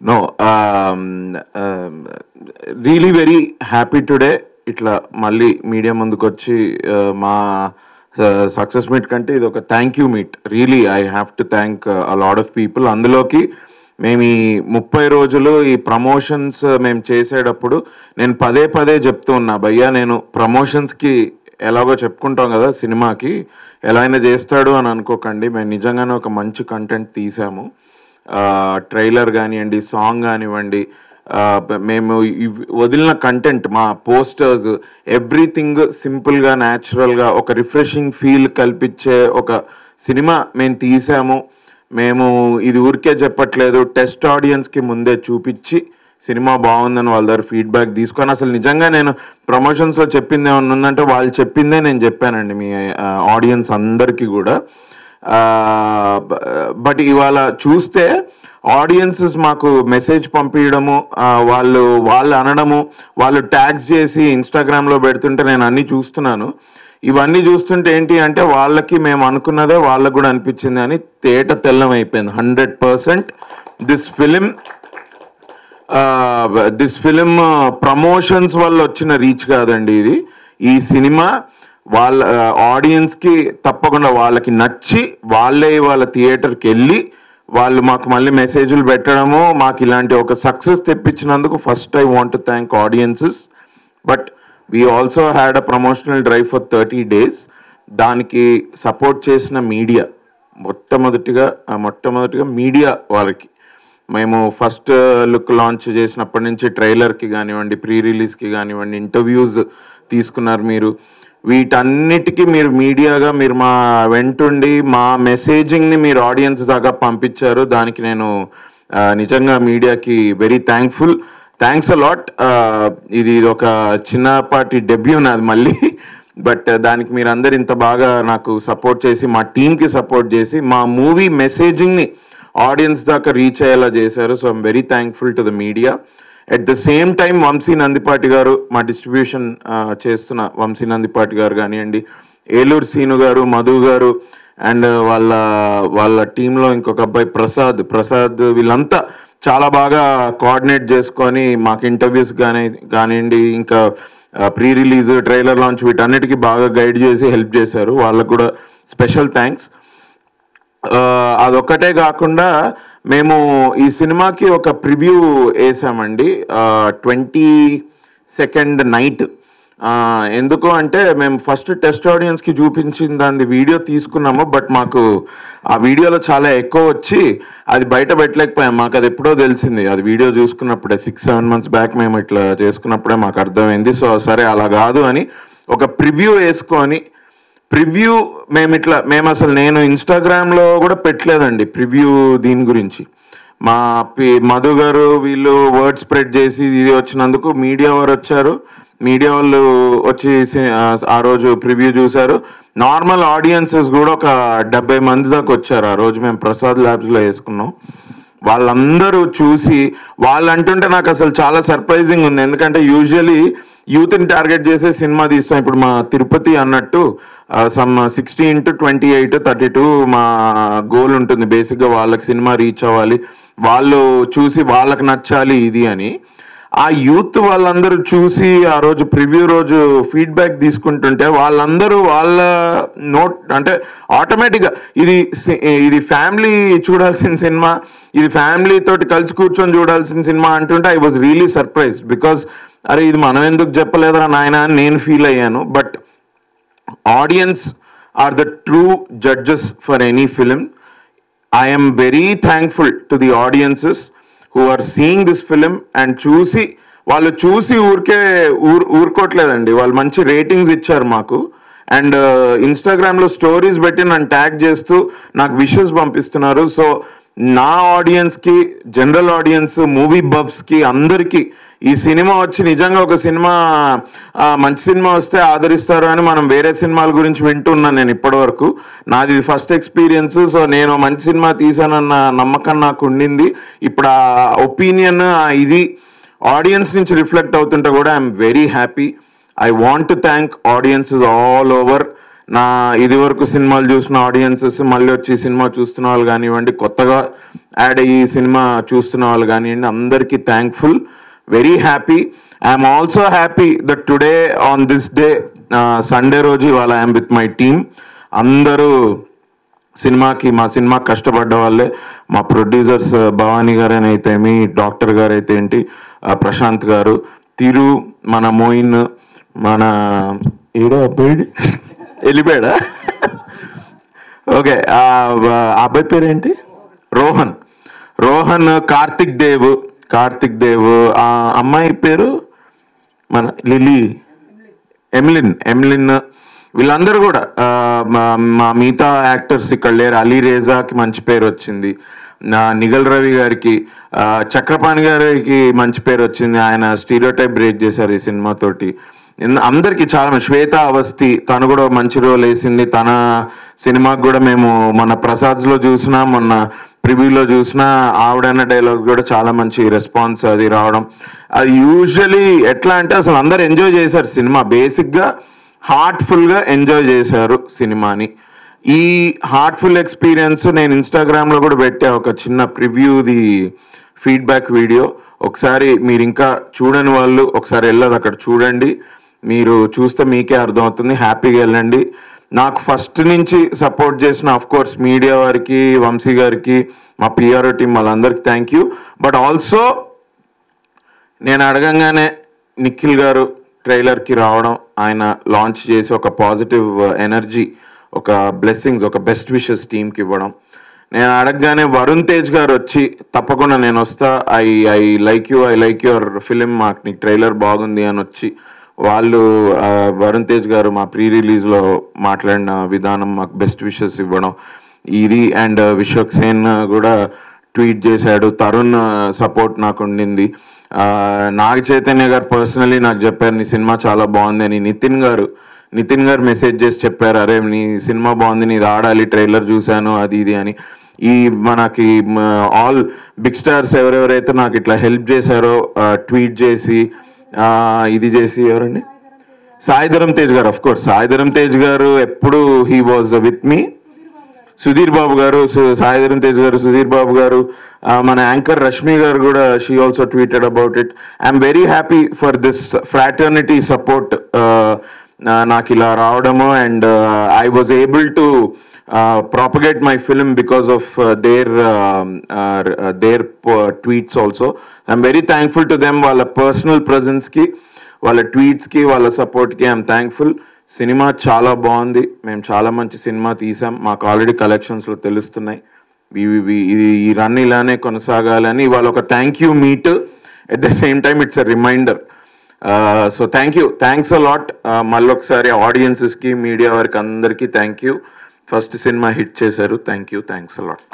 No really very happy today ఇట్లా మళ్ళీ media ముందుకు వచ్చి మా సక్సెస్ మీట్ కంటే ఇది ఒక thank you meet. Really I have to thank a lot of people. అందులోకి మేము ఈ 30 రోజులు ఈ ప్రమోషన్స్ మేము చేసేటప్పుడు నేను పదే పదే చెప్తూ ఉన్నా, భయ్యా నేను ప్రమోషన్స్కి ఎలాగో చెప్పుకుంటాం కదా, సినిమాకి ఎలా అయినా చేస్తాడు అని అనుకోకండి. మేము నిజంగానే ఒక మంచి కంటెంట్ తీసాము. ట్రైలర్ కానివ్వండి, సాంగ్ కానివ్వండి, మేము వదిలిన కంటెంట్, మా పోస్టర్స్, ఎవ్రీథింగ్ సింపుల్గా న్యాచురల్గా ఒక రిఫ్రెషింగ్ ఫీల్ కల్పించే ఒక సినిమా మేము తీసాము. మేము ఇది ఊరికే చెప్పట్లేదు, టెస్ట్ ఆడియన్స్కి ముందే చూపించి సినిమా బాగుందని వాళ్ళ దగ్గర ఫీడ్బ్యాక్ తీసుకొని, అసలు నిజంగా నేను ప్రమోషన్స్లో చెప్పింది ఏమన్నా ఉందంటే వాళ్ళు చెప్పిందే నేను చెప్పానండి మీ ఆడియన్స్ అందరికీ కూడా. బట్ ఇవాళ చూస్తే ఆడియన్సెస్ మాకు మెసేజ్ పంపించడము, వాళ్ళు అనడము, వాళ్ళు ట్యాగ్స్ చేసి ఇన్స్టాగ్రామ్లో పెడుతుంటే నేను అన్నీ చూస్తున్నాను. ఇవన్నీ చూస్తుంటే ఏంటి అంటే వాళ్ళకి మేము అనుకున్నదే వాళ్ళకు కూడా అనిపించింది అని తేట తెల్లం అయిపోయింది. 100% దిస్ ఫిలిం ప్రమోషన్స్ వల్ల వచ్చిన రీచ్ కాదండి ఇది. ఈ సినిమా వాళ్ళ ఆడియన్స్కి తప్పకుండా వాళ్ళకి నచ్చి వాళ్ళే వాళ్ళ థియేటర్కి వెళ్ళి వాళ్ళు మాకు మళ్ళీ మెసేజ్లు పెట్టడము, మాకు ఇలాంటి ఒక సక్సెస్ తెప్పించినందుకు first I want to thank audiences. But we also had a promotional drive for 30 days. దానికి సపోర్ట్ చేసిన మీడియా, మొట్టమొదటిగా మీడియా వాళ్ళకి మేము ఫస్ట్ లుక్ లాంచ్ చేసినప్పటి నుంచి ట్రైలర్కి కానివ్వండి, ప్రీ రిలీజ్కి కానివ్వండి, ఇంటర్వ్యూస్ తీసుకున్నారు మీరు. వీటన్నిటికీ మీరు మీడియాగా మీరు మా వెంటుండి మా మెసేజింగ్ని మీరు ఆడియన్స్ దాకా పంపించారు. దానికి నేను నిజంగా మీడియాకి very thankful. Thanks a lot. ఇది ఒక చిన్నపాటి డెబ్యూ నాది మళ్ళీ. బట్ దానికి మీరు అందరు ఇంత బాగా నాకు సపోర్ట్ చేసి, మా టీంకి సపోర్ట్ చేసి, మా మూవీ మెసేజింగ్ని ఆడియన్స్ దాకా రీచ్ అయ్యేలా చేశారు. So I'm very thankful to the media. At the same time Vamsi Nandipati garu, మా డిస్ట్రిబ్యూషన్ చేస్తున్న వంశీ నందిపాటి గారు కానివ్వండి, ఏలూరు సీను గారు, మధు గారు, అండ్ వాళ్ళ టీంలో ఇంకొక అబ్బాయి ప్రసాద్, వీళ్ళంతా చాలా బాగా కోఆర్డినేట్ చేసుకొని మాకు ఇంటర్వ్యూస్ కానివ్వండి, ఇంకా ప్రీ రిలీజ్, ట్రైలర్ లాంచ్ వీటన్నిటికీ బాగా గైడ్ చేసి హెల్ప్ చేశారు. వాళ్ళకు కూడా స్పెషల్ థ్యాంక్స్. అదొక్కటే కాకుండా మేము ఈ సినిమాకి ఒక ప్రివ్యూ వేసామండి 22nd నైట్. ఎందుకు అంటే మేము ఫస్ట్ టెస్ట్ ఆడియన్స్కి చూపించిన దాని వీడియో తీసుకున్నాము. బట్ మాకు ఆ వీడియోలో చాలా ఎక్కువ వచ్చి అది బయట పెట్టలేకపోయాం. మాకు అది ఎప్పుడో తెలిసింది, అది వీడియో చూసుకున్నప్పుడే 6-7 months బ్యాక్ మేము ఇట్లా చేసుకున్నప్పుడే మాకు అర్థమైంది. సో సరే అలా కాదు అని ఒక ప్రివ్యూ వేసుకొని, ప్రివ్యూ మేము అసలు నేను ఇన్స్టాగ్రామ్లో కూడా పెట్టలేదండి ప్రివ్యూ. దీని గురించి మా మధు గారు వీళ్ళు వర్డ్ స్ప్రెడ్ చేసి ఇది వచ్చినందుకు మీడియా వారు వచ్చారు. మీడియా వాళ్ళు వచ్చి ఆ రోజు ప్రివ్యూ చూశారు. నార్మల్ ఆడియన్సెస్ కూడా ఒక 70 మంది దాకా వచ్చారు. ఆ రోజు మేము ప్రసాద్ ల్యాబ్స్లో వేసుకున్నాం. వాళ్ళందరూ చూసి వాళ్ళు అంటుంటే నాకు అసలు చాలా సర్ప్రైజింగ్ ఉంది. ఎందుకంటే యూజువలీ యూత్ని టార్గెట్ చేసే సినిమా తీస్తాం. ఇప్పుడు మా తిరుపతి అన్నట్టు సమ్ 16 to 28, 32 మా గోల్ ఉంటుంది బేసిక్గా. వాళ్ళకి సినిమా రీచ్ అవ్వాలి, వాళ్ళు చూసి వాళ్ళకి నచ్చాలి ఇది అని. ఆ యూత్ వాళ్ళందరూ చూసి ఆ రోజు ప్రివ్యూ రోజు ఫీడ్బ్యాక్ తీసుకుంటుంటే వాళ్ళందరూ వాళ్ళ అంటే ఆటోమేటిక్గా ఇది ఫ్యామిలీ చూడాల్సిన సినిమా, ఇది ఫ్యామిలీ తోటి కలిసి కూర్చొని చూడాల్సిన సినిమా అంటుంటే I was really surprised. Because అరే ఇది మనం ఎందుకు చెప్పలేదురా నాయన అని నేను ఫీల్ అయ్యాను. But audience are the true judges for any film. I am very thankful to the audiences who are seeing this film and వాళ్ళు చూసి ఊరుకోవట్లేదండి. వాళ్ళు మంచి రేటింగ్స్ ఇచ్చారు మాకు. అండ్ ఇన్స్టాగ్రామ్లో స్టోరీస్ పెట్టి నన్ను ట్యాగ్ చేస్తూ నాకు విషెస్ పంపిస్తున్నారు. సో నా ఆడియన్స్కి, జనరల్ ఆడియన్స్, మూవీ బఫ్స్కి అందరికీ ఈ సినిమా వచ్చి నిజంగా ఒక సినిమా మంచి సినిమా వస్తే ఆదరిస్తారు అని మనం వేరే సినిమాల గురించి వింటున్నాను నేను ఇప్పటివరకు. నాది ఫస్ట్ ఎక్స్పీరియన్స్. సో నేను మంచి సినిమా తీసానన్న నమ్మకం నాకు ఉండింది. ఇప్పుడు ఆ ఒపీనియన్ ఇది ఆడియన్స్ నుంచి రిఫ్లెక్ట్ అవుతుంటే కూడా I'm very happy. I want to thank audiences all over. నా ఇది వరకు సినిమాలు చూసిన ఆడియన్సెస్, మళ్ళీ వచ్చి సినిమా చూస్తున్న వాళ్ళు కానివ్వండి, కొత్తగా యాడ్ అయ్యి సినిమా చూస్తున్న వాళ్ళు కానివ్వండి, అందరికీ thankful, very happy. I'm also happy that today on this day Sunday రోజు ఇవాళ ఐఎమ్ విత్ మై టీమ్. అందరూ మా సినిమా కష్టపడ్డ వాళ్ళే, మా ప్రొడ్యూసర్స్ భవానీ గారు అయితేమి, డాక్టర్ గారు అయితే ఏంటి, ప్రశాంత్ గారు, తిరు, మన మోయిన్, మన వెళ్ళిపోయాడా ఓకే, అబ్బాయి పేరు ఏంటి, రోహన్, కార్తిక్ దేవ్, ఆ అమ్మాయి పేరు మన లిలీ, ఎమ్లిన్, వీళ్ళందరూ కూడా మా మిగతా యాక్టర్స్ ఇక్కడ లేరు. అలీ రేజాకి మంచి పేరు వచ్చింది, నిగల్ రవి గారికి, చక్రపాణి గారికి మంచి పేరు వచ్చింది, ఆయన స్టీరియోటైప్ బ్రేక్ చేశారు ఈ సినిమాతోటి. అందరికీ చాలా మంది, శ్వేత అవస్థి తను కూడా మంచి రోల్ వేసింది, తన సినిమాకి కూడా మేము మన ప్రసాద్స్లో చూసినా, మొన్న ప్రివ్యూలో చూసినా ఆవిడన్న డైలాగ్ కూడా చాలా మంచి రెస్పాన్స్ అది రావడం. అది యూజువలీ ఎట్లా అంటే అసలు అందరు ఎంజాయ్ చేశారు సినిమా, బేసిక్గా హార్ట్ఫుల్గా ఎంజాయ్ చేశారు సినిమాని. ఈ హార్ట్ఫుల్ ఎక్స్పీరియన్స్ నేను ఇన్స్టాగ్రామ్లో కూడా పెట్టా, ఒక చిన్న ప్రివ్యూది ఫీడ్బ్యాక్ వీడియో. ఒకసారి మీరు ఇంకా చూడని వాళ్ళు ఒకసారి వెళ్ళదు అక్కడ చూడండి, మీరు చూస్తే మీకే అర్థమవుతుంది. హ్యాపీగా వెళ్ళండి. నాకు ఫస్ట్ నుంచి సపోర్ట్ చేసిన అఫ్కోర్స్ మీడియా వారికి, వంశీ గారికి, మా పిఆర్ఓ టీం వాళ్ళందరికీ థ్యాంక్ యూ. బట్ ఆల్సో నేను అడగంగానే నిఖిల్ గారు ట్రైలర్కి రావడం, ఆయన లాంచ్ చేసి ఒక పాజిటివ్ ఎనర్జీ, ఒక బ్లెస్సింగ్స్, ఒక బెస్ట్ విషెస్ టీంకి ఇవ్వడం. నేను అడగగానే వరుణ్ తేజ్ గారు వచ్చి తప్పకుండా నేను వస్తా, ఐ లైక్ యువర్ ఫిలిం, మాకు నీకు ట్రైలర్ బాగుంది అని వచ్చి వాళ్ళు, వరుణ్ తేజ్ గారు మా ప్రీ రిలీజ్లో మాట్లాడిన విధానం, మాకు బెస్ట్ విషెస్ ఇవ్వడం ఇది. అండ్ విశ్వక్ సేన్ కూడా ట్వీట్ చేశాడు, తరుణ్ సపోర్ట్ నాకు ఉండింది. నాగ చైతన్య గారు పర్సనలీ నాకు చెప్పారు నీ సినిమా చాలా బాగుంది అని. నితిన్ గారు మెసేజ్ చేసి చెప్పారు, అరే నీ సినిమా బాగుంది, నీది ఆడాలి, ట్రైలర్ చూశాను అది ఇది అని. ఈ మనకి ఆల్ బిగ్ స్టార్స్ ఎవరెవరైతే నాకు ఇట్లా హెల్ప్ చేశారో ట్వీట్ చేసి ఇది చేసి, ఎవరండి, సాయిధరం తేజ్ గారు, అఫ్ కోర్స్ సాయిధరం తేజ్ గారు ఎప్పుడు he was with me, Sudheer Babu గారు, సాయిధరం తేజ్ గారు, సుధీర్ బాబు గారు, మన యాంకర్ రష్మి గారు కూడా she also tweeted about it. I'm very happy for this fraternity support నాకు ఇలా రావడము. And I was able to propagate my film because of their tweets also. I'm very thankful to them. వాళ్ళ personal presence కి, వాళ్ళ tweets కి, వాళ్ళ support కి I'm thankful. Cinema చాలా బాగుంది, మేము చాలా మంచి సినిమా తీసాం, మాకు ఆల్రెడీ కలెక్షన్స్లో తెలుస్తున్నాయి. ఈ రన్ ఇలానే కొనసాగాలని ఇవాళ ఒక thank you meet, at the same time it's a reminder. So thanks a lot. మళ్ళీ ఒకసారి ఆడియన్సెస్కి, మీడియా వారికి అందరికీ thank you. First cinema hit చేశారు, థ్యాంక్స్ అ లాట్.